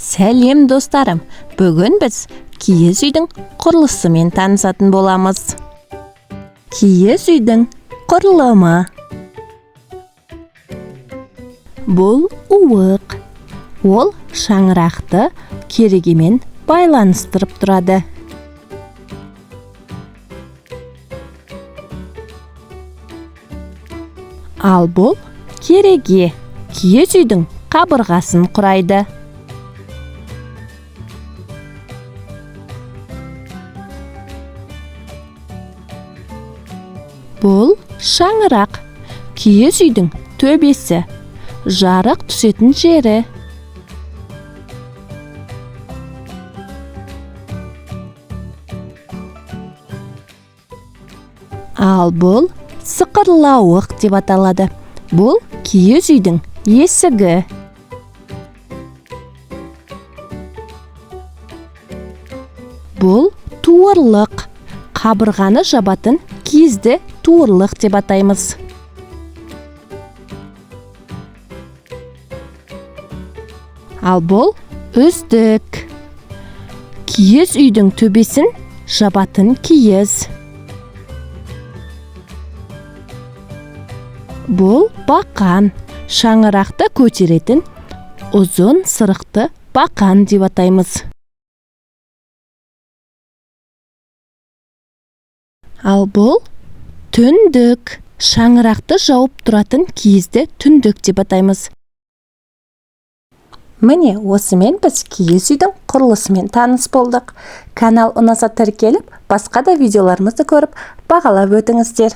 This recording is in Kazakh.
Сәлем достарым, бүгін біз киіз үйдің құрылысымен танысатын боламыз. Киіз үйдің құрылымы. Бұл уық. Ол шаңырақты керегемен байланыстырып тұрады. Ал бұл кереге киіз үйдің қабырғасын құрайды. Бұл шаңырақ киіз үйдің төбесі, жарық түсетін жері. Ал бұл сықырлауық деп аталады. Бұл киіз үйдің есігі. Бұл туырлық. Қабырғаны жабатын киізді туырлық деп атаймыз. Ал бұл үздік. Киіз үйдің төбесін жабатын киіз. Бұл бақан. Шаңырақты көтеретін ұзын сырықты бақан деп атаймыз. Ал бұл түндік. Шаңырақты жауып тұратын киізді түндік деп атаймыз. Міне, осымен біз киіз үйдің құрылысымен таныс болдық. Канал ұнаса тіркеліп, басқа да видеоларымызды көріп, бағалап өтіңіздер.